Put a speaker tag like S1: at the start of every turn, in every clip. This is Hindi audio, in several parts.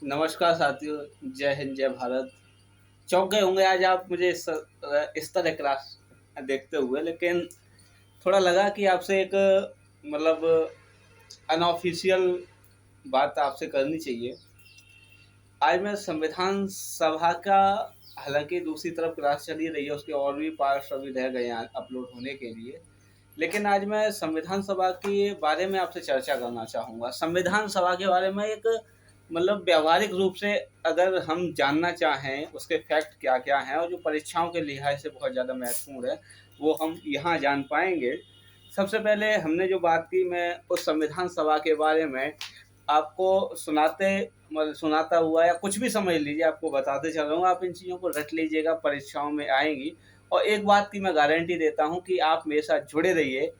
S1: नमस्कार साथियों, जय हिंद, जय भारत। चौंक गए होंगे आज आप मुझे इस तरह क्लास देखते हुए, लेकिन थोड़ा लगा कि आपसे एक मतलब अनऑफिशियल बात आपसे करनी चाहिए। आज मैं संविधान सभा का, हालांकि दूसरी तरफ क्लास चल ही रही है, उसके और भी पार्ट्स अभी रह गए हैं अपलोड होने के लिए। लेकिन आज मैं संविधान सभा के बारे में आपसे चर्चा करना चाहूँगा। संविधान सभा के बारे में एक मतलब व्यावहारिक रूप से अगर हम जानना चाहें उसके फैक्ट क्या क्या हैं और जो परीक्षाओं के लिहाज से बहुत ज़्यादा महत्वपूर्ण है, वो हम यहाँ जान पाएंगे। सबसे पहले हमने जो बात की, मैं उस संविधान सभा के बारे में आपको सुनाता हुआ या कुछ भी समझ लीजिए, आपको बताते चल रहा हूँ। आप इन चीज़ों को रट लीजिएगा, परीक्षाओं में आएंगी। और एक बात की मैं गारंटी देता हूँ कि आप मेरे साथ जुड़े रहिए।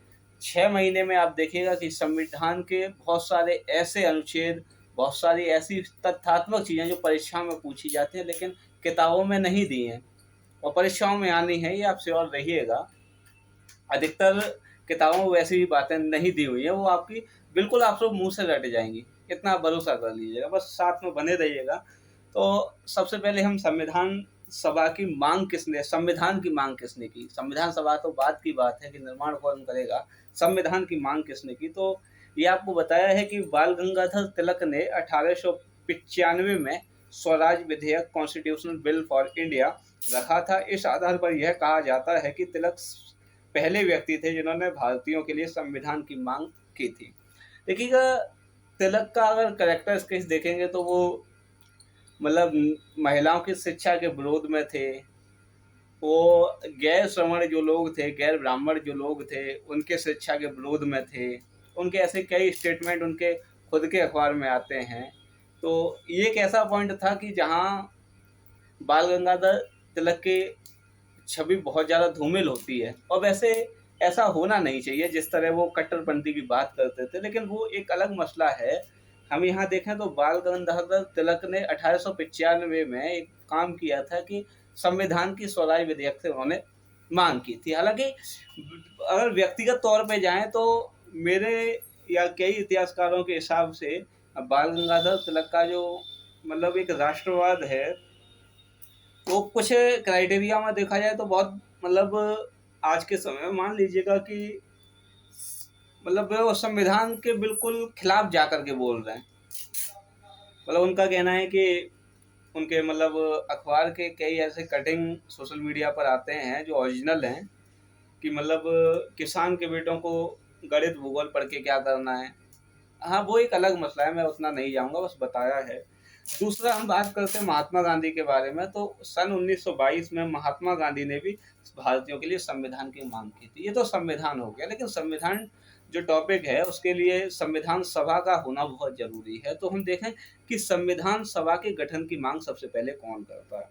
S1: 6 महीने में आप देखिएगा कि संविधान के बहुत सारे ऐसे अनुच्छेद, बहुत सारी ऐसी तथ्यात्मक चीज़ें जो परीक्षाओं में पूछी जाती हैं लेकिन किताबों में नहीं दी हैं और परीक्षाओं में आनी है, ये आप श्योर रहिएगा। अधिकतर किताबों में वैसी भी बातें नहीं दी हुई है, वो आपकी बिल्कुल आप सब मुंह से रट जाएंगी, इतना भरोसा कर लीजिएगा, बस साथ में बने रहिएगा। तो सबसे पहले हम संविधान सभा की मांग किसने, संविधान की मांग किसने की। संविधान सभा तो बात की बात है कि निर्माण कौन करेगा, संविधान की मांग किसने की। तो ये आपको बताया है कि बाल गंगाधर तिलक ने 1895 में स्वराज विधेयक, कॉन्स्टिट्यूशनल बिल फॉर इंडिया रखा था। इस आधार पर यह कहा जाता है कि तिलक पहले व्यक्ति थे जिन्होंने भारतीयों के लिए संविधान की मांग की थी। देखिएगा, तिलक का अगर कैरेक्टर स्केच देखेंगे तो वो मतलब महिलाओं की शिक्षा के विरोध में थे। वो गैर श्रवण जो लोग थे, गैर ब्राह्मण जो लोग थे, उनके शिक्षा के विरोध में थे। उनके ऐसे कई स्टेटमेंट उनके खुद के अखबार में आते हैं। तो ये एक ऐसा पॉइंट था कि जहाँ बाल गंगाधर तिलक की छवि बहुत ज़्यादा धूमिल होती है। और वैसे ऐसा होना नहीं चाहिए जिस तरह वो कट्टरपंथी की बात करते थे, लेकिन वो एक अलग मसला है। हम यहाँ देखें तो बाल गंगाधर तिलक ने 1895 में एक काम किया था कि संविधान की स्वराज विधेयक से उन्होंने मांग की थी। हालांकि अगर व्यक्तिगत तौर पे जाएं तो मेरे या कई इतिहासकारों के हिसाब से बाल गंगाधर तिलक का जो मतलब एक राष्ट्रवाद है, तो कुछ क्राइटेरिया में देखा जाए तो बहुत मतलब आज के समय में मान लीजिएगा कि मतलब वो संविधान के बिल्कुल खिलाफ जाकर के बोल रहे हैं। मतलब उनका कहना है कि उनके मतलब अखबार के कई ऐसे कटिंग सोशल मीडिया पर आते हैं जो ओरिजिनल हैं कि मतलब किसान के बेटों को गणित भूगोल पढ़ के क्या करना है। हाँ, वो एक अलग मसला है, मैं उतना नहीं जाऊँगा, बस बताया है। दूसरा हम बात करते हैं महात्मा गांधी के बारे में। तो सन 1922 में महात्मा गांधी ने भी भारतीयों के लिए संविधान की मांग की थी। ये तो संविधान हो गया, लेकिन संविधान जो टॉपिक है उसके लिए संविधान सभा का होना बहुत ज़रूरी है। तो हम देखें कि संविधान सभा के गठन की मांग सबसे पहले कौन करता है।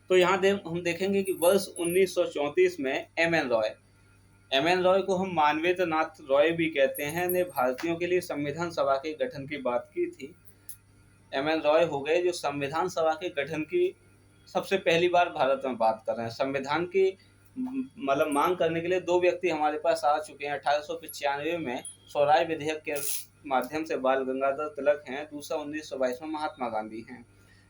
S1: तो यहाँ हम देखेंगे कि वर्ष 1934 में एम एन रॉय को हम मानवेंद्र नाथ रॉय भी कहते हैं, ने भारतीयों के लिए संविधान सभा के गठन की बात की थी। एम एन रॉय हो गए जो संविधान सभा के गठन की सबसे पहली बार भारत में बात कर रहे हैं। संविधान की मतलब मांग करने के लिए दो व्यक्ति हमारे पास आ चुके हैं। 1895 में स्वराज विधेयक के माध्यम से बाल गंगाधर तिलक हैं, दूसरा 1922 में महात्मा गांधी हैं।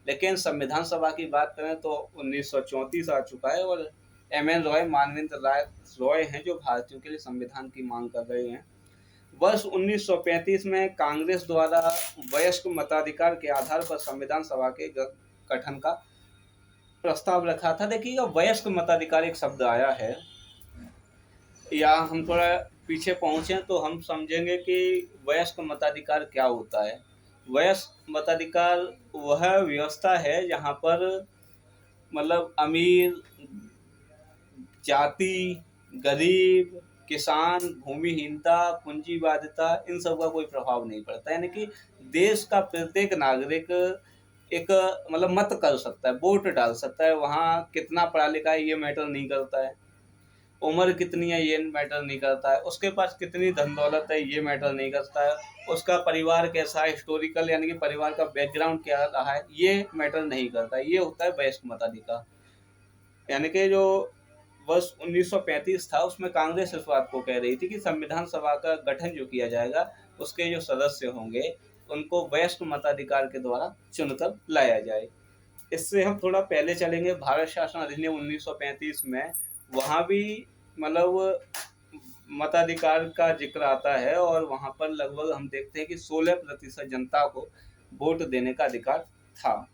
S1: लेकिन संविधान सभा की बात करें तो 1934 आ चुका है और एम एन रॉय, मानवेंद्र राय रॉय हैं जो भारतीयों के लिए संविधान की मांग कर रहे हैं। वर्ष 1935 में कांग्रेस द्वारा वयस्क मताधिकार के आधार पर संविधान सभा के गठन का प्रस्ताव रखा था। देखिएगा, वयस्क मताधिकार एक शब्द आया है, या हम थोड़ा पीछे पहुंचे तो हम समझेंगे कि वयस्क मताधिकार क्या होता है। वयस्क मताधिकार वह व्यवस्था है जहां पर मतलब अमीर, जाति, गरीब, किसान, भूमिहीनता, पूंजीवादिता, इन सब का कोई प्रभाव नहीं पड़ता। यानी कि देश का प्रत्येक नागरिक एक मतलब मत कर सकता है, वोट डाल सकता है। वहाँ कितना पढ़ा लिखा है ये मैटर नहीं करता है, उम्र कितनी है ये मैटर नहीं करता है, उसके पास कितनी धन दौलत है ये मैटर नहीं करता है, उसका परिवार कैसा है, हिस्टोरिकल यानी कि परिवार का बैकग्राउंड क्या रहा है, ये मैटर नहीं करता है। ये होता है वयस्क मताधिकार। यानी कि जो वर्ष 1935 था उसमें कांग्रेस इस बात को कह रही थी कि संविधान सभा का गठन जो किया जाएगा उसके जो सदस्य होंगे उनको वयस्क मताधिकार के द्वारा चुनकर लाया जाए। इससे हम थोड़ा पहले चलेंगे, भारत शासन अधिनियम 1935 में, वहाँ भी मतलब मताधिकार का जिक्र आता है और वहाँ पर लगभग हम देखते हैं कि 16% जनता को वोट देने का अधिकार था।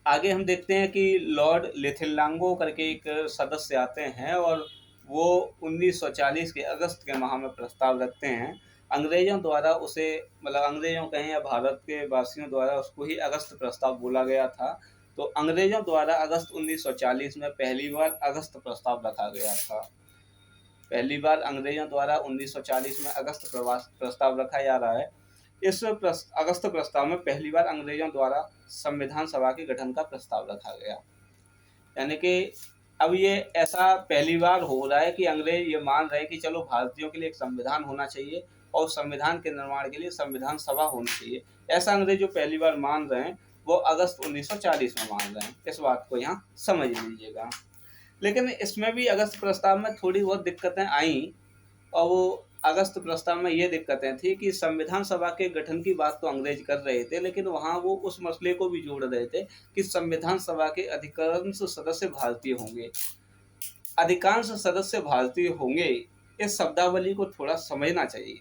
S1: आगे हम देखते हैं कि लॉर्ड लिथिलांगो करके एक सदस्य आते हैं और वो 1940 के अगस्त के माह में प्रस्ताव रखते हैं। अंग्रेजों द्वारा उसे, मतलब अंग्रेजों कहें या भारत के वासियों द्वारा, उसको ही अगस्त प्रस्ताव बोला गया था। तो अंग्रेजों द्वारा अगस्त 1940 में पहली बार अगस्त प्रस्ताव रखा गया था। पहली बार अंग्रेजों द्वारा 1940 में अगस्त प्रस्ताव रखा जा रहा है। इस अगस्त प्रस्ताव में पहली बार अंग्रेजों द्वारा संविधान सभा के गठन का प्रस्ताव रखा गया। यानी कि अब ये ऐसा पहली बार हो रहा है कि अंग्रेज ये मान रहे हैं कि चलो भारतीयों के लिए एक संविधान होना चाहिए और संविधान के निर्माण के लिए संविधान सभा होनी चाहिए। ऐसा अंग्रेज जो पहली बार मान रहे हैं वो अगस्त 1940 में मान रहे हैं। इस बात को यहाँ समझ लीजिएगा। लेकिन इसमें भी अगस्त प्रस्ताव में थोड़ी बहुत दिक्कतें आई, और वो अगस्त प्रस्ताव में ये दिक्कतें थी कि संविधान सभा के गठन की बात तो अंग्रेज कर रहे थे, लेकिन वहाँ वो उस मसले को भी जोड़ रहे थे कि संविधान सभा के अधिकांश सदस्य भारतीय होंगे। अधिकांश सदस्य भारतीय होंगे, इस शब्दावली को थोड़ा समझना चाहिए।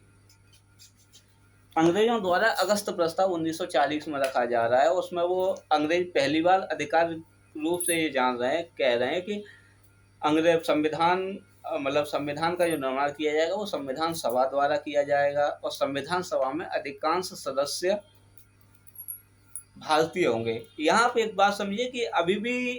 S1: अंग्रेजों द्वारा अगस्त प्रस्ताव 1940 में रखा जा रहा है, उसमें वो अंग्रेज पहली बार आधिकारिक रूप से ये जान रहे हैं, कह रहे हैं कि अंग्रेज संविधान, मतलब संविधान का जो निर्माण किया जाएगा वो संविधान सभा द्वारा किया जाएगा और संविधान सभा में अधिकांश सदस्य भारतीय होंगे। यहाँ पे एक बात समझिए कि अभी भी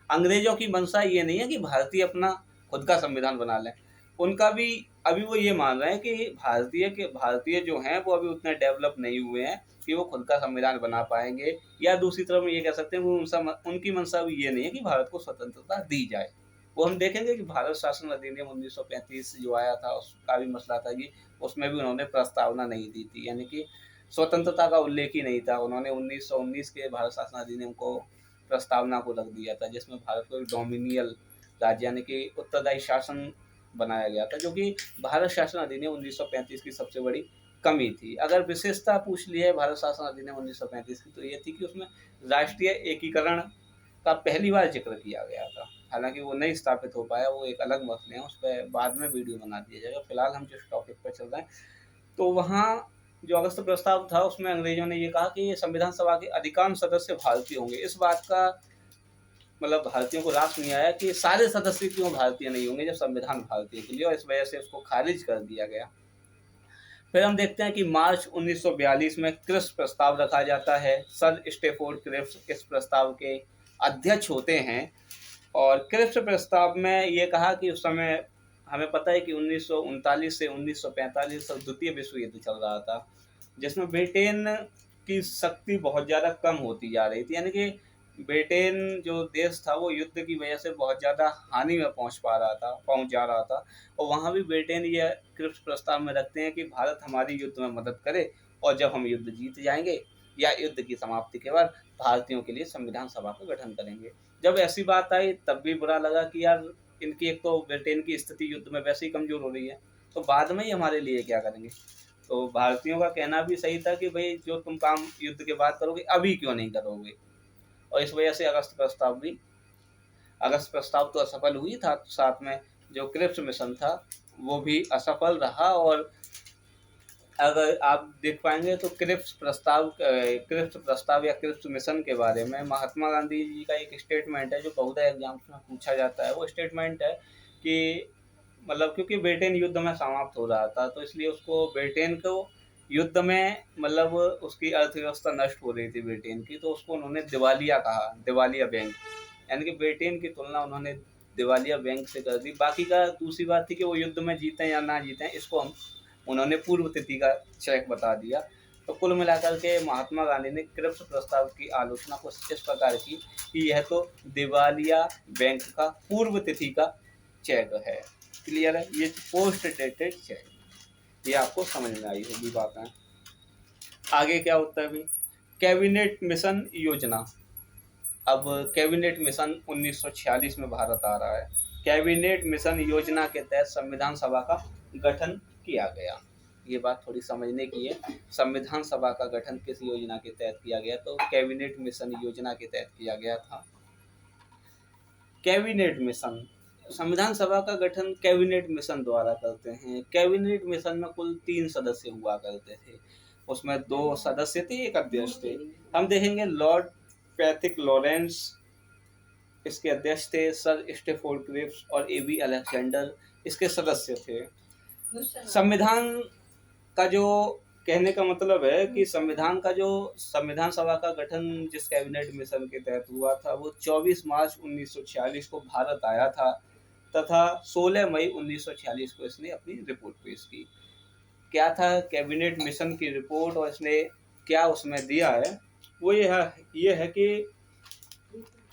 S1: अंग्रेजों की मंशा ये नहीं है कि भारतीय अपना खुद का संविधान बना लें। उनका भी अभी वो ये मान रहे हैं कि भारतीय जो हैं वो अभी उतने डेवलप नहीं हुए हैं कि वो खुद का संविधान बना पाएंगे, या दूसरी तरफ ये कह सकते हैं कि उनकी मंशा भी ये नहीं है कि भारत को स्वतंत्रता दी जाए। वो हम देखेंगे कि भारत शासन अधिनियम 1935 जो आया था उसका भी मसला था कि उसमें भी उन्होंने प्रस्तावना नहीं दी थी, यानी कि स्वतंत्रता का उल्लेख ही नहीं था। उन्होंने 1919 के भारत शासन अधिनियम को प्रस्तावना को रख दिया था, जिसमें भारत को डोमिनियल राज्य यानी कि उत्तरदायी शासन बनाया गया था, जो कि भारत शासन अधिनियम 1935 की सबसे बड़ी कमी थी। अगर विशेषता पूछ ली है भारत शासन अधिनियम 1935 की तो ये थी कि उसमें राष्ट्रीय एकीकरण का पहली बार जिक्र किया गया था। हालांकि वो नहीं स्थापित हो पाया, वो एक अलग मसले हैं, उस पर बाद में वीडियो बना दिया जाएगा। फिलहाल हम जिस टॉपिक पर चल रहे हैं, तो वहाँ जो अगस्त प्रस्ताव था उसमें अंग्रेजों ने ये कहा कि ये संविधान सभा के अधिकांश सदस्य भारतीय होंगे। इस बात का मतलब भारतीयों को रास नहीं आया कि सारे सदस्य क्यों भारतीय नहीं होंगे जब संविधान भारतीय के लिए, और इस वजह से उसको खारिज कर दिया गया। फिर हम देखते हैं कि मार्च 1942 में क्रिप्स प्रस्ताव रखा जाता है। सर स्टेफोर्ड क्रिप्स इस प्रस्ताव के अध्यक्ष होते हैं और क्रिप्स प्रस्ताव में ये कहा कि उस समय हमें पता है कि 1939 से 1945 तक द्वितीय विश्व युद्ध चल रहा था, जिसमें ब्रिटेन की शक्ति बहुत ज़्यादा कम होती जा रही थी। यानी कि ब्रिटेन जो देश था वो युद्ध की वजह से बहुत ज़्यादा हानि में पहुंच जा रहा था। और वहाँ भी ब्रिटेन ये क्रिप्स प्रस्ताव में रखते हैं कि भारत हमारी युद्ध में मदद करे, और जब हम युद्ध जीत जाएंगे या युद्ध की समाप्ति के बाद भारतीयों के लिए संविधान सभा का गठन करेंगे। जब ऐसी बात आई तब भी बुरा लगा कि यार इनकी एक तो ब्रिटेन की स्थिति युद्ध में वैसे ही कमज़ोर हो रही है, तो बाद में ही हमारे लिए क्या करेंगे। तो भारतीयों का कहना भी सही था कि भाई जो तुम काम युद्ध के बाद करोगे अभी क्यों नहीं करोगे, और इस वजह से अगस्त प्रस्ताव तो असफल हुई था, साथ में जो क्रिप्स मिशन था वो भी असफल रहा। और अगर आप देख पाएंगे तो क्रिप्स प्रस्ताव या क्रिप्स मिशन के बारे में महात्मा गांधी जी का एक स्टेटमेंट है जो बहुधा एग्जाम्स में पूछा जाता है। वो स्टेटमेंट है कि मतलब क्योंकि ब्रिटेन युद्ध में समाप्त हो रहा था तो इसलिए उसको ब्रिटेन को युद्ध में मतलब उसकी अर्थव्यवस्था नष्ट हो रही थी ब्रिटेन की, तो उसको उन्होंने दिवालिया कहा, दिवालिया बैंक। यानी कि ब्रिटेन की तुलना उन्होंने दिवालिया बैंक से कर दी। बाकी का दूसरी बात थी कि वो युद्ध में जीतें या ना जीतें, इसको उन्होंने पूर्व तिथि का चेक बता दिया। तो कुल मिलाकर के महात्मा गांधी ने क्रिप्स प्रस्ताव की आलोचना को इस प्रकार की कि यह तो दिवालिया बैंक का पूर्व तिथि का चेक है। क्लियर है, ये पोस्ट डेटेड चेक, ये आपको समझ में आई होगी बातें। आगे क्या होता है भी, कैबिनेट मिशन योजना। अब कैबिनेट मिशन 1946 में भारत आ रहा है। कैबिनेट मिशन योजना के तहत संविधान सभा का गठन किया गया। ये बात थोड़ी समझने की है। संविधान सभा का गठन किस योजना के तहत किया गया? तो कैबिनेट मिशन योजना के तहत किया गया था। कैबिनेट मिशन, संविधान सभा का गठन कैबिनेट मिशन द्वारा करते हैं। कैबिनेट मिशन में कुल 3 सदस्य हुआ करते थे, उसमें 2 सदस्य थे, एक अध्यक्ष थे। हम देखेंगे लॉर्ड पैट्रिक लॉरेंस इसके अध्यक्ष थे, सर स्टेफोर्ड क्रिप्स और एबी अलेक्जेंडर इसके सदस्य थे। संविधान का जो कहने का मतलब है कि संविधान का जो संविधान सभा का गठन जिस कैबिनेट मिशन के तहत हुआ था वो 24 मार्च 1946 को भारत आया था तथा 16 मई 1946 को इसने अपनी रिपोर्ट पेश की। क्या था कैबिनेट मिशन की रिपोर्ट और इसने क्या उसमें दिया है, वो ये है कि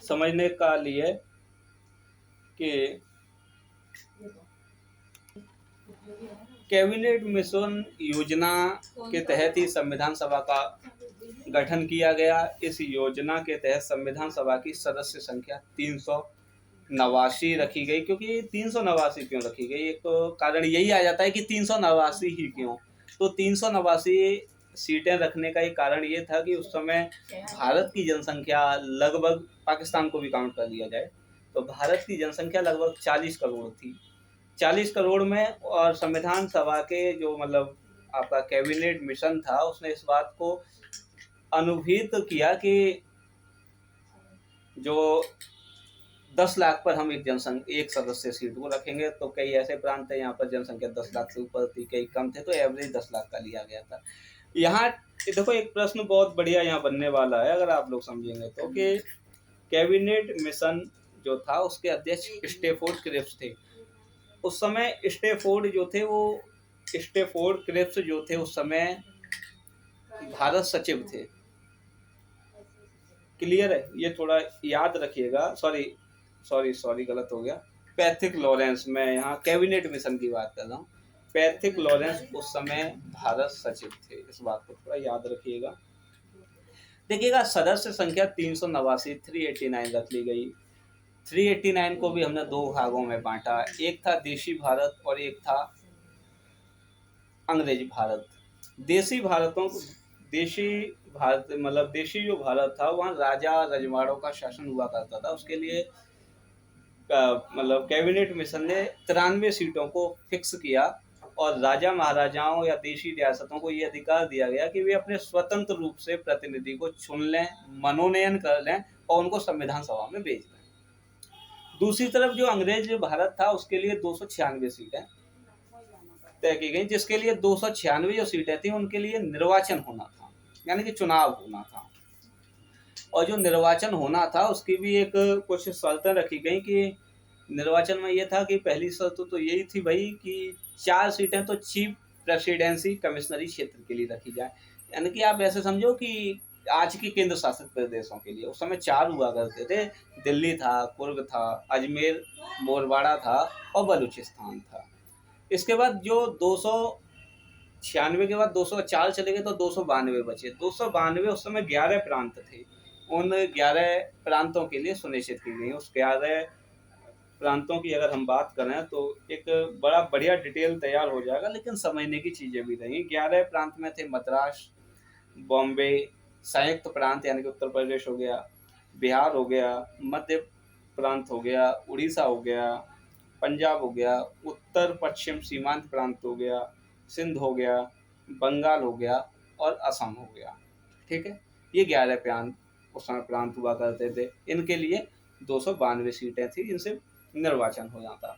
S1: समझने का लिए कि कैबिनेट मिशन योजना के तहत ही संविधान सभा का गठन किया गया। इस योजना के तहत संविधान सभा की सदस्य संख्या 389 रखी गई। क्योंकि 389 क्यों रखी गई, एक तो कारण यही आ जाता है कि 389 ही क्यों, तो 389 सीटें रखने का एक कारण ये था कि उस समय भारत की जनसंख्या लगभग, पाकिस्तान को भी काउंट कर लिया जाए तो भारत की जनसंख्या लगभग 40 करोड़ थी। 40 करोड़ में, और संविधान सभा के जो मतलब आपका कैबिनेट मिशन था उसने इस बात को अनुभूत किया कि जो 10 लाख पर हम एक सदस्य सीट को रखेंगे, तो कई ऐसे प्रांत है यहाँ पर जनसंख्या 10 लाख से ऊपर थी, कई कम थे, तो एवरेज 10 लाख का लिया गया था। यहाँ देखो एक प्रश्न बहुत बढ़िया यहाँ बनने वाला है अगर आप लोग समझेंगे तो, कि कैबिनेट मिशन जो था उसके अध्यक्ष स्टेफोर्ड क्रिप्स थे। उस समय स्टेफोर्ड क्रिप्स जो थे उस समय भारत सचिव थे। क्लियर है, ये थोड़ा याद रखिएगा। सॉरी गलत हो गया। पैट्रिक लॉरेंस, मैं यहाँ कैबिनेट मिशन की बात कर रहा हूँ। पैट्रिक लॉरेंस उस समय भारत सचिव थे, इस बात को थोड़ा याद रखिएगा। देखिएगा सदस्य संख्या 389 रख ली गई। 389 को भी हमने 2 भागों में बांटा, एक था देशी भारत और एक था अंग्रेजी भारत। देशी जो भारत था वहाँ राजा रजवाड़ों का शासन हुआ करता था। उसके लिए मतलब कैबिनेट मिशन ने 93 सीटों को फिक्स किया और राजा महाराजाओं या देशी रियासतों को ये अधिकार दिया गया कि वे अपने स्वतंत्र रूप से प्रतिनिधि को चुन लें, मनोनयन कर लें और उनको संविधान सभा में भेज दें। दूसरी तरफ जो अंग्रेज भारत था उसके लिए 296 सीटें तय की गई, जिसके लिए 296 जो सीटें थी उनके लिए निर्वाचन होना था, यानी कि चुनाव होना था। और जो निर्वाचन होना था उसकी भी एक कुछ शर्तें रखी गई कि निर्वाचन में ये था कि पहली शर्त तो यही थी भाई कि 4 सीटें तो चीफ प्रेसिडेंसी कमिश्नरी क्षेत्र के लिए रखी जाए। यानी कि आप ऐसे समझो कि आज की केंद्र शासित प्रदेशों के लिए उस समय 4 हुआ करते थे। दिल्ली था, कुर्ग था, अजमेर, मोरवाड़ा था और बलूचिस्तान था। इसके बाद जो 296 के बाद 204 चले गए तो 292 बचे। 292 उस समय 11 प्रांत थे, उन 11 प्रांतों के लिए सुनिश्चित की गई। उस 11 प्रांतों की अगर हम बात करें तो एक बड़ा बढ़िया डिटेल तैयार हो जाएगा, लेकिन समझने की चीज़ें भी रहेंगी। 11 प्रांत में थे मद्रास, बॉम्बे, संयुक्त प्रांत यानी कि उत्तर प्रदेश हो गया, बिहार हो गया, मध्य प्रांत हो गया, उड़ीसा हो गया, पंजाब हो गया, उत्तर पश्चिम सीमांत प्रांत हो गया, सिंध हो गया, बंगाल हो गया और असम हो गया। ठीक है, ये 11 प्रांत उस समय प्रांत हुआ करते थे। इनके लिए 292 सीटें थी, इनसे निर्वाचन हो जाता।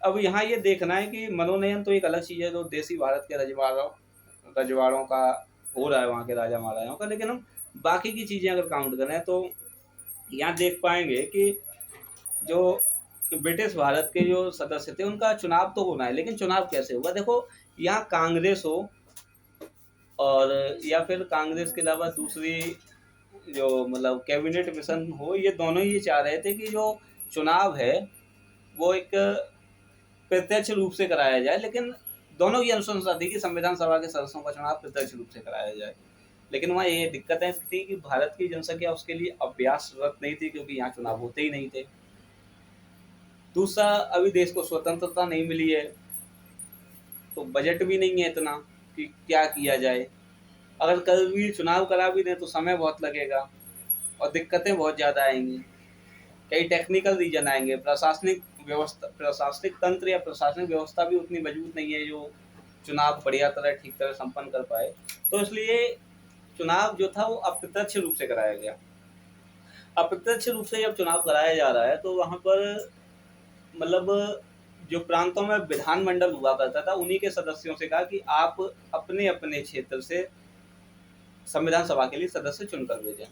S1: अब यहाँ ये देखना है कि मनोनयन तो एक अलग चीज़ है, जो देशी भारत के रजवाड़ों का हो रहा है, वहाँ के राजा महाराजाओं का, लेकिन हम बाकी की चीज़ें अगर काउंट करें तो यहाँ देख पाएंगे कि जो ब्रिटिश भारत के जो सदस्य थे उनका चुनाव तो होना है, लेकिन चुनाव कैसे होगा? देखो यहाँ कांग्रेस हो और या फिर कांग्रेस के अलावा दूसरी जो मतलब कैबिनेट मिशन हो, ये दोनों ही चाह रहे थे कि जो चुनाव है वो एक प्रत्यक्ष रूप से कराया जाए, लेकिन दोनों की अनुशंसा थी कि संविधान सभा के सदस्यों का चुनाव प्रत्यक्ष रूप से कराया जाए। लेकिन वहाँ ये दिक्कतें थी कि भारत की जनसंख्या उसके लिए अभ्यासरत नहीं थी, क्योंकि यहाँ चुनाव होते ही नहीं थे। दूसरा, अभी देश को स्वतंत्रता नहीं मिली है तो बजट भी नहीं है इतना, कि क्या किया जाए। अगर कल भी चुनाव करा भी दें तो समय बहुत लगेगा और दिक्कतें बहुत ज़्यादा आएंगी। कई टेक्निकल रीजन आएंगे, प्रशासनिक तंत्र या प्रशासनिक व्यवस्था भी उतनी मजबूत नहीं है जो चुनाव बढ़िया तरह ठीक तरह संपन्न कर पाए। तो इसलिए चुनाव जो था वो अप्रत्यक्ष रूप से कराया गया। अप्रत्यक्ष रूप से जब चुनाव कराया जा रहा है तो वहाँ पर मतलब जो प्रांतों में विधानमंडल हुआ करता था उन्हीं के सदस्यों से कहा कि आप अपने अपने क्षेत्र से संविधान सभा के लिए सदस्य चुनकर भेजें।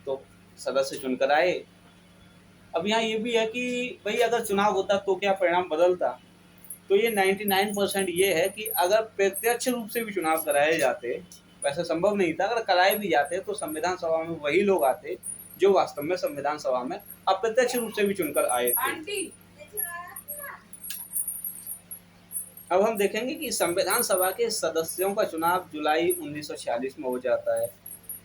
S1: तो सदस्य चुनकर आए। अब यहाँ ये भी है कि भाई अगर चुनाव होता तो क्या परिणाम बदलता, तो ये 99% ये है कि अगर प्रत्यक्ष रूप से भी चुनाव कराए जाते, वैसे संभव नहीं था, अगर कराए भी जाते तो संविधान सभा में वही लोग आते जो वास्तव में संविधान सभा में अप्रत्यक्ष रूप से भी चुनकर आए थे। अब हम देखेंगे कि संविधान सभा के सदस्यों का चुनाव जुलाई 1946 में हो जाता है।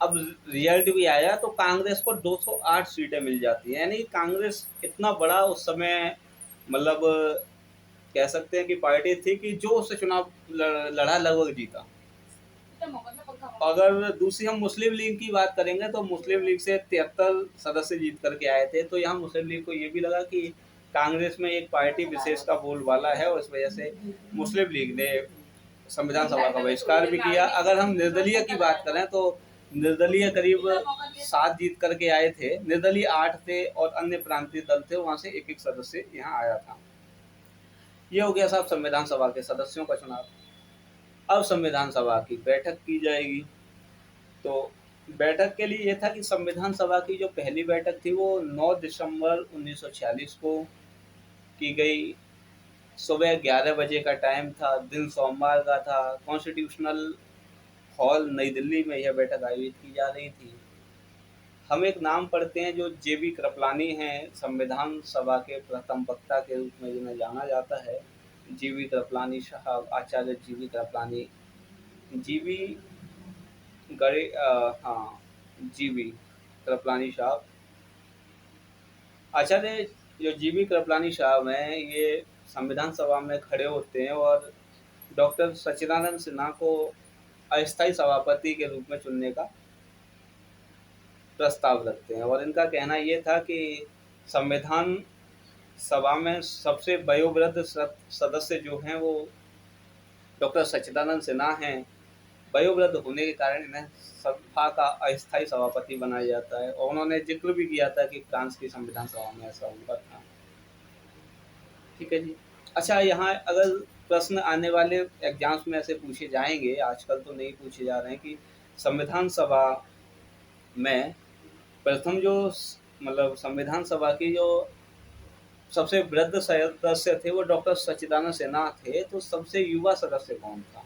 S1: अब रिजल्ट भी आया तो कांग्रेस को 208 सीटें मिल जाती हैं, यानी कांग्रेस इतना बड़ा उस समय मतलब कह सकते हैं कि पार्टी थी कि जो उससे चुनाव लड़ा लगभग जीता। अगर दूसरी हम मुस्लिम लीग की बात करेंगे तो मुस्लिम लीग से 73 सदस्य जीत करके आए थे। तो यहाँ मुस्लिम लीग को ये भी लगा कि कांग्रेस में एक पार्टी विशेष का बोलबाला है और इस वजह से मुस्लिम लीग ने संविधान सभा का बहिष्कार भी किया। अगर हम निर्दलीय की बात करें तो निर्दलीय करीब 7 जीत करके आए थे, निर्दलीय 8 थे और अन्य प्रांतीय दल थे, वहां से एक एक सदस्य यहाँ आया था। ये हो गया साहब संविधान सभा के सदस्यों का चुनाव। अब संविधान सभा की बैठक की जाएगी। तो बैठक के लिए ये था कि संविधान सभा की जो पहली बैठक थी वो 9 दिसंबर 1946 को की गई। सुबह 11 बजे का टाइम था, दिन सोमवार का था। कॉन्स्टिट्यूशनल हॉल नई दिल्ली में यह बैठक आयोजित की जा रही थी। हम एक नाम पढ़ते हैं जो जेबी कृपलानी हैं, संविधान सभा के प्रथम वक्ता के रूप में जिन्हें जाना जाता है। जीवी कृपलानी साहब, आचार्य जीवी कृपलानी, जीवी गणे हाँ, जीवी कृपलानी साहब। आचार्य जो जीवी कृपलानी साहब हैं ये संविधान सभा में खड़े होते हैं और डॉक्टर सच्चिदानंद सिन्हा को अस्थायी सभापति के रूप में चुनने का प्रस्ताव रखते हैं। और इनका कहना ये था कि संविधान सभा में सबसे वयोवृद्ध सदस्य जो हैं वो डॉक्टर सच्चिदानंद सिन्हा हैं। वयोवृद्ध होने के कारण इन्हें सभा का अस्थायी सभापति बनाया जाता है। और उन्होंने जिक्र भी किया था कि फ्रांस की संविधान सभा में ऐसा हुआ था। ठीक है जी। अच्छा, यहाँ अगर प्रश्न आने वाले एग्जाम्स में ऐसे पूछे जाएंगे, आजकल तो नहीं पूछे जा रहे हैं, कि संविधान सभा में प्रथम जो मतलब संविधान सभा की जो सबसे वृद्ध सदस्य थे वो डॉक्टर सच्चिदानंद सिन्हा थे, तो सबसे युवा सदस्य कौन था?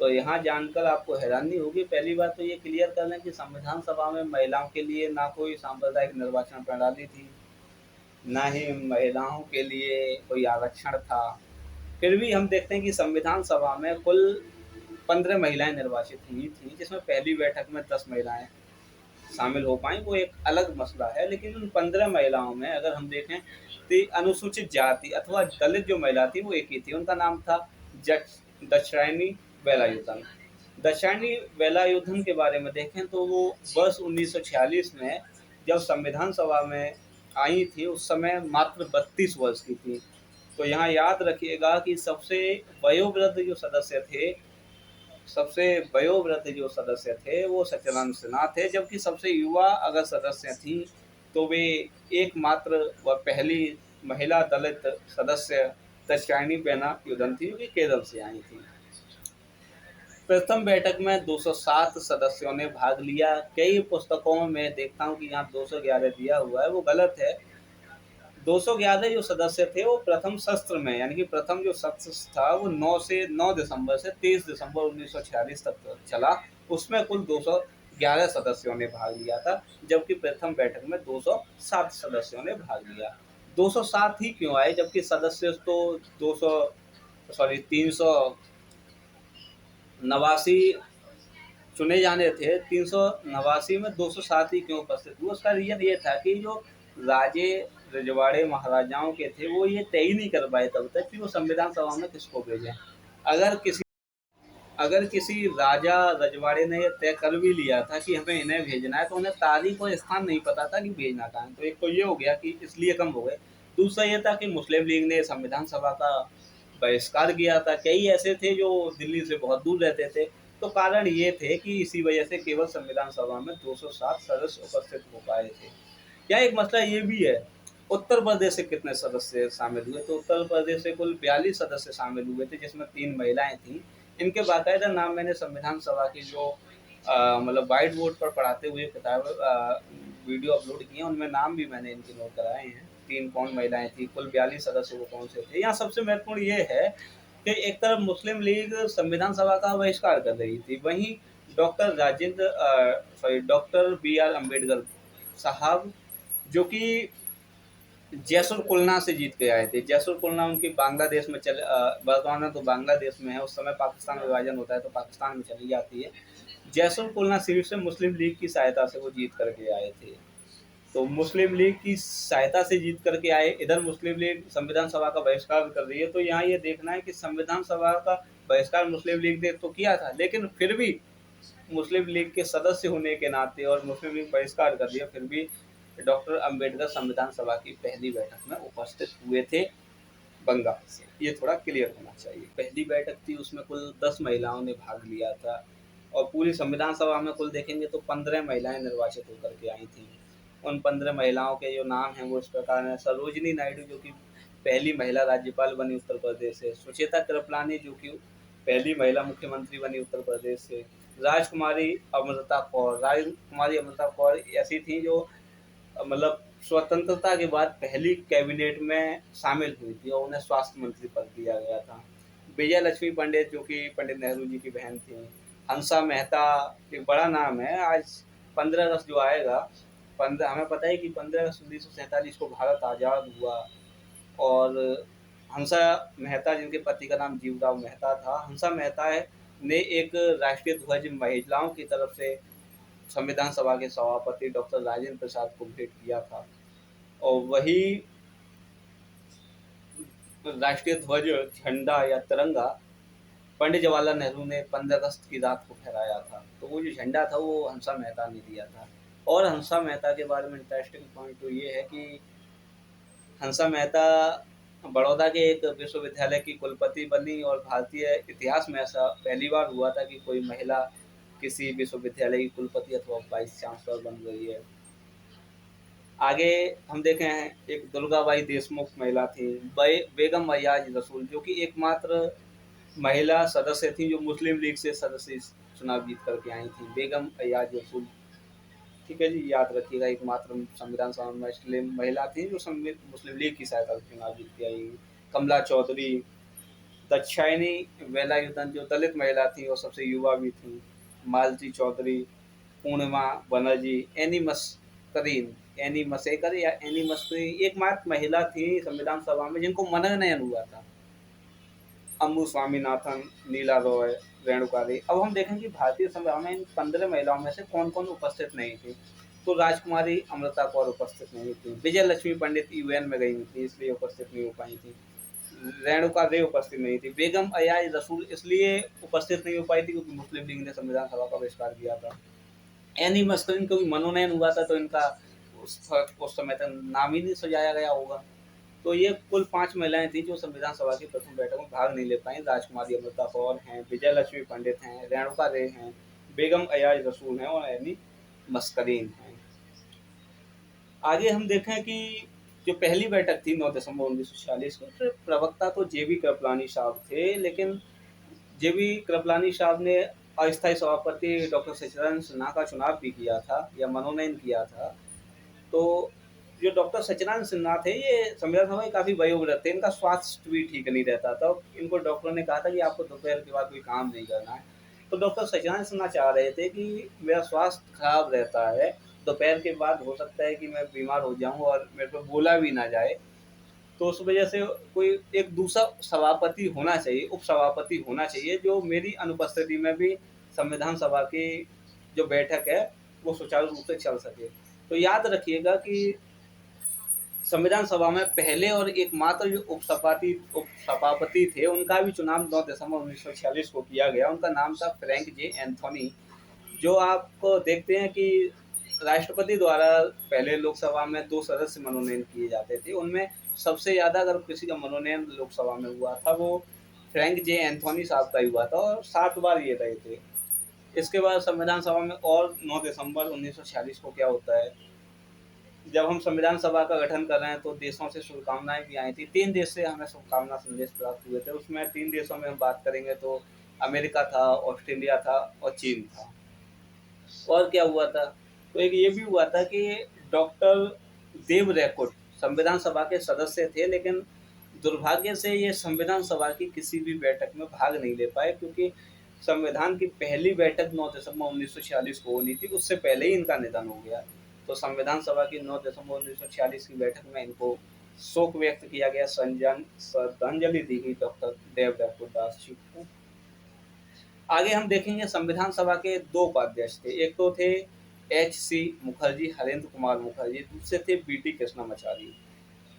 S1: तो यहाँ जानकर आपको हैरानी होगी। पहली बात तो ये क्लियर कर लें कि संविधान सभा में महिलाओं के लिए ना कोई सांप्रदायिक निर्वाचन प्रणाली थी, ना ही महिलाओं के लिए कोई आरक्षण था। फिर भी हम देखते हैं कि संविधान सभा में कुल 15 महिलाएं निर्वाचित हुई थी, जिसमें पहली बैठक में 10 महिलाएं शामिल हो पाई, वो एक अलग मसला है। लेकिन उन 15 महिलाओं में अगर हम देखें तो अनुसूचित जाति अथवा दलित जो महिला थी वो एक ही थी, उनका नाम था दाक्षायणी वेलायुधन। दाक्षायणी वेलायुधन के बारे में देखें तो वो वर्ष 1946 में जब संविधान सभा में आई थी उस समय मात्र 32 वर्ष की थी। तो यहाँ याद रखिएगा कि सबसे वयोवृद्ध जो सदस्य थे वो सच्चिदानंद सिन्हा थे, जबकि सबसे युवा अगर सदस्य थी तो वे एकमात्र व पहली महिला दलित सदस्य दाक्षायणी वेलायुधन थी, जो कि केरल से आई थी। प्रथम बैठक में 207 सदस्यों ने भाग लिया। कई पुस्तकों में देखता हूँ कि यहाँ 211 दिया हुआ है, वो गलत है। 211 जो सदस्य थे वो प्रथम सत्र में, यानी कि प्रथम जो सत्र था वो 9 दिसंबर से 23 दिसंबर 1946 तक चला। उसमें कुल 211 सदस्यों ने भाग लिया था, जबकि प्रथम बैठक में 207 सदस्यों ने भाग लिया। 207 ही क्यों आए, जबकि सदस्य तो 389 चुने जाने थे। 389 में 207 ही क्यों उपस्थित हुए? उसका रीजन ये था कि जो राजे रजवाड़े महाराजाओं के थे वो ये तय नहीं कर पाए तब तक कि वो संविधान सभा में किसको भेजें। अगर किसी अगर किसी राजा रजवाड़े ने ये तय कर भी लिया था कि हमें इन्हें भेजना है, तो उन्हें तारीख और स्थान नहीं पता था कि भेजना कहाँ है। तो एक तो ये हो गया कि इसलिए कम हो गए। दूसरा ये था कि मुस्लिम लीग ने संविधान सभा का बहिष्कार किया था। कई ऐसे थे जो दिल्ली से बहुत दूर रहते थे। तो कारण ये थे कि इसी वजह से केवल संविधान सभा में 207 सदस्य उपस्थित हो पाए थे। क्या एक मसला ये भी है, उत्तर प्रदेश से कितने सदस्य शामिल हुए? तो उत्तर प्रदेश से कुल 42 सदस्य शामिल हुए थे, जिसमें 3 महिलाएं थीं। इनके बाकायदा नाम मैंने संविधान सभा की जो मतलब व्हाइट बोर्ड पर पढ़ाते हुए किताब वीडियो अपलोड किए हैं, उनमें नाम भी मैंने इनके नोट कराए हैं। 3 कौन महिलाएं थी, कुल 42 सदस्य वो कौन से थे। यहाँ सबसे महत्वपूर्ण ये है कि एक तरफ मुस्लिम लीग संविधान सभा का बहिष्कार कर रही थी, वहीं डॉक्टर बी आर अम्बेडकर साहब, जो कि जैसुर कुलना से जीत के आए थे। जैसुर कुलना उनकी बांग्लादेश में वर्तमान में तो बांग्लादेश में है, उस समय पाकिस्तान विभाजन होता है तो पाकिस्तान में चली जाती है। जैसुर कुलना सीट से मुस्लिम लीग की सहायता से वो जीत करके आए थे। तो मुस्लिम लीग की सहायता से जीत करके आए, इधर मुस्लिम लीग संविधान सभा का बहिष्कार कर रही है। तो यहाँ ये देखना है कि संविधान सभा का बहिष्कार मुस्लिम लीग ने तो किया था, लेकिन फिर भी मुस्लिम लीग के सदस्य होने के नाते और मुस्लिम लीग बहिष्कार कर दिया, फिर भी डॉक्टर अंबेडकर संविधान सभा की पहली बैठक में उपस्थित हुए थे बंगाल से। ये थोड़ा क्लियर होना चाहिए। पहली बैठक थी, उसमें कुल 10 महिलाओं ने भाग लिया था, और पूरी संविधान सभा में कुल देखेंगे तो 15 महिलाएं निर्वाचित होकर के आई थी। उन 15 महिलाओं के जो नाम हैं वो इस प्रकार हैं: सरोजिनी नायडू, जो कि पहली महिला राज्यपाल बनी उत्तर प्रदेश से; सुचेता कृपलानी, जो कि पहली महिला मुख्यमंत्री बनी उत्तर प्रदेश से; राजकुमारी अमृता कौर। राजकुमारी अमृता कौर ऐसी थी जो मतलब स्वतंत्रता के बाद पहली कैबिनेट में शामिल हुई थी, और उन्हें स्वास्थ्य मंत्री पद दिया गया था। विजय लक्ष्मी पंडित, जो कि पंडित नेहरू जी की बहन थी। हंसा मेहता, एक बड़ा नाम है। आज 15 अगस्त जो आएगा, 15 हमें पता है कि 15 अगस्त 1947 को भारत आज़ाद हुआ, और हंसा मेहता, जिनके पति का नाम जीवराव मेहता था, हंसा मेहता ने एक राष्ट्रीय ध्वज महिलाओं की तरफ से संविधान सभा के सभापति डॉक्टर राजेंद्र प्रसाद को भेंट किया था। और वही राष्ट्रीय ध्वज, झंडा या तिरंगा पंडित जवाहरलाल नेहरू ने 15 अगस्त की रात को फहराया था। तो वो जो झंडा था वो हंसा मेहता ने दिया था। और हंसा मेहता के बारे में इंटरेस्टिंग पॉइंट तो ये है कि हंसा मेहता बड़ौदा के एक विश्वविद्यालय की कुलपति बनी, और भारतीय इतिहास में ऐसा पहली बार हुआ था कि कोई महिला किसी विश्वविद्यालय की कुलपति अथवा वाइस चांसलर बन गई है। आगे हम देखें हैं, एक दुर्गाबाई देशमुख महिला थी। बेगम अयाज रसूल, जो कि एकमात्र महिला सदस्य थी जो मुस्लिम लीग से सदस्य चुनाव जीत करके आई थी। बेगम अयाज रसूल, ठीक है जी, याद रखिएगा, एकमात्र संविधान सभा में मुस्लिम महिला थी जो मुस्लिम लीग की सहायता से चुनाव जीत के आई। कमला चौधरी, दाक्षायणी वेलायुधन, जो दलित महिला थी और सबसे युवा भी थी। मालती चौधरी, पूर्णिमा बनर्जी, एनी मसेकर या एनी मस्करी, एकमात्र महिला थी संविधान सभा में जिनको मनोनयन हुआ था। अम्बू स्वामीनाथन, नीला रॉय, रेणुका देवी। अब हम देखें कि भारतीय संविधान में इन 15 महिलाओं में से कौन कौन उपस्थित नहीं थी। तो राजकुमारी अमृता कौर उपस्थित नहीं थी। विजय लक्ष्मी पंडित यूएन में गई थी, इसलिए उपस्थित नहीं हो पाई थी। रेणुका देवी उपस्थित नहीं थी। बेगम अयाज रसूल इसलिए उपस्थित नहीं हो पाई थी क्योंकि मुस्लिम लीग ने संविधान सभा का बहिष्कार किया था। एनी मस्करीन को भी मनोनयन हुआ था, तो इनका उस समय तक नाम ही नहीं सजाया गया होगा। तो ये कुल 5 महिलाएं थी जो संविधान सभा की प्रथम बैठक में भाग नहीं ले पाई। राजकुमारी अमृता कौर हैं, विजय लक्ष्मी पंडित हैं, रेणुका रे हैं, बेगम अयाज रसूल हैं, और एनी मस्करीन हैं। आगे हम देखें कि जो पहली बैठक थी 9 दिसंबर 1946 को, तो प्रवक्ता तो जेबी कृपलानी साहब थे, लेकिन जेबी कृपलानी साहब ने अस्थायी सभापति डॉक्टर सच्चिदानंद सिन्हा का चुनाव भी किया था या मनोनयन किया था। तो जो डॉक्टर सच्चिदानंद सिन्हा थे, ये संविधान सभा में काफ़ी वयोवृद्ध थे, इनका स्वास्थ्य भी ठीक नहीं रहता था। इनको डॉक्टरों ने कहा था कि आपको दोपहर के बाद कोई काम नहीं करना है। तो डॉक्टर सच्चिदानंद सिन्हा चाह रहे थे कि मेरा स्वास्थ्य खराब रहता है, दोपहर के बाद हो सकता है कि मैं बीमार हो जाऊँ और मेरे को बोला भी ना जाए, तो उस वजह से कोई एक दूसरा सभापति होना चाहिए, उप सभापति होना चाहिए, जो मेरी अनुपस्थिति में भी संविधान सभा की जो बैठक है वो सुचारू रूप से चल सके। तो याद रखिएगा कि संविधान सभा में पहले और एकमात्र जो उपसभापति थे, उनका भी चुनाव 9 दिसंबर 1946 को किया गया। उनका नाम था फ्रैंक जे एंथोनी। जो आपको देखते हैं कि राष्ट्रपति द्वारा पहले लोकसभा में 2 सदस्य मनोनयन किए जाते थे, उनमें सबसे ज़्यादा अगर किसी का मनोनयन लोकसभा में हुआ था वो फ्रैंक जे एंथोनी साहब का ही हुआ था, और 7 बार ये रहे थे। इसके बाद संविधान सभा में और 9 दिसंबर 1946 को क्या होता है, जब हम संविधान सभा का गठन कर रहे हैं तो देशों से शुभकामनाएं भी आई थी। 3 देश से हमें शुभकामना संदेश प्राप्त हुए थे। उसमें 3 देशों में हम बात करेंगे तो अमेरिका था, ऑस्ट्रेलिया था और चीन था। और क्या हुआ था, तो एक ये भी हुआ था कि डॉक्टर देव रैकोट संविधान सभा के सदस्य थे, लेकिन दुर्भाग्य से ये संविधान सभा की किसी भी बैठक में भाग नहीं ले पाए, क्योंकि संविधान की पहली बैठक 9 दिसंबर 1946 को होनी थी, उससे पहले ही इनका निधन हो गया। तो संविधान सभा की 9 दिसंबर 1946 की बैठक में इनको शोक व्यक्त किया गया, श्रद्धांजलि दी गई डॉक्टर देव रैकोट दास जी को। आगे हम देखेंगे संविधान सभा के 2 उपाध्यक्ष थे। एक तो थे H.C. मुखर्जी, हरेंद्र कुमार मुखर्जी, दूसरे थे B.T. कृष्णमाचारी।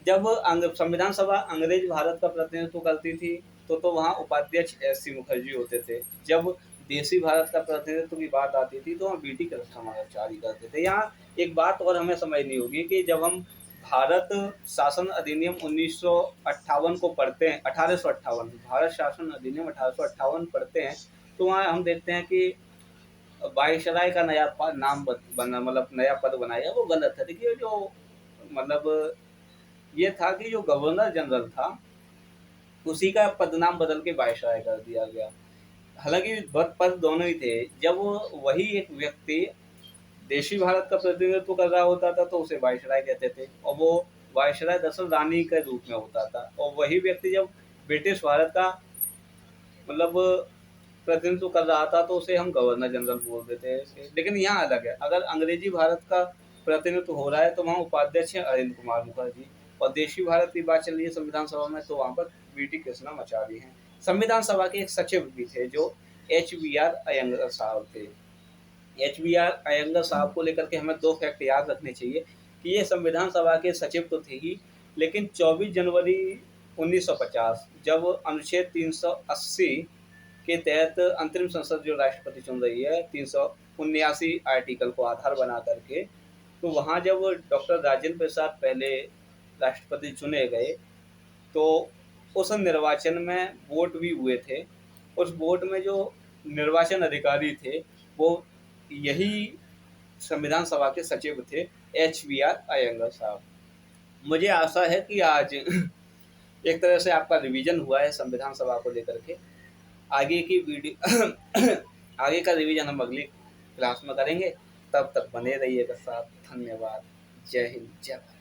S1: जब संविधान सभा अंग्रेज भारत का प्रतिनिधित्व करती थी तो वहाँ उपाध्यक्ष S.C. मुखर्जी होते थे। जब देसी भारत का प्रतिनिधित्व की बात आती थी तो वहाँ B.T. कृष्णमाचारी करते थे। यहाँ एक बात और हमें समझनी होगी कि जब हम भारत शासन अधिनियम 1958 को पढ़ते हैं, 1858 भारत शासन अधिनियम 1858 पढ़ते हैं, तो वहाँ हम देखते हैं कि वायसराय का नया नाम बना, मतलब नया पद बनाया, वो गलत है। देखिए जो मतलब ये था कि जो गवर्नर जनरल था उसी का पदनाम बदल के वायसराय कर दिया गया। हालांकि पद दोनों ही थे। जब वही एक व्यक्ति देशी भारत का प्रतिनिधित्व कर रहा होता था तो उसे वायसराय कहते थे, और वो वायसराय दरअसल रानी के रूप में होता था। और वही व्यक्ति जब ब्रिटिश भारत का मतलब प्रतिनिधित्व कर रहा था तो उसे हम गवर्नर जनरल बोल देते हैं। लेकिन यहाँ अलग है, अगर अंग्रेजी भारत का प्रतिनिधित्व हो रहा है तो वहाँ उपाध्यक्ष है हरेंद्र कुमार मुखर्जी, और देशी भारत की बात चल रही है संविधान सभा में तो वहाँ पर B.T. कृष्णमाचारी हैं। संविधान सभा के एक सचिव भी थे जो H.B.R. अयंगर साहब थे। H.B.R. अयंगर साहब को लेकर के हमें 2 फैक्ट याद रखने चाहिए कि ये संविधान सभा के सचिव तो थे ही, लेकिन 24 जनवरी 1950 जब अनुच्छेद 380 के तहत अंतरिम संसद जो राष्ट्रपति चुन रही है, 379 आर्टिकल को आधार बना करके, तो वहाँ जब डॉक्टर राजेंद्र प्रसाद पहले राष्ट्रपति चुने गए तो उस निर्वाचन में वोट भी हुए थे। उस वोट में जो निर्वाचन अधिकारी थे वो यही संविधान सभा के सचिव थे, H.B.R. अयंगर साहब। मुझे आशा है कि आज एक तरह से आपका रिवीजन हुआ है संविधान सभा को लेकर के। आगे की वीडियो आगे का रिवीजन हम अगली क्लास में करेंगे। तब तक बने रहिएगा साथ। धन्यवाद। जय हिंद, जय भारत।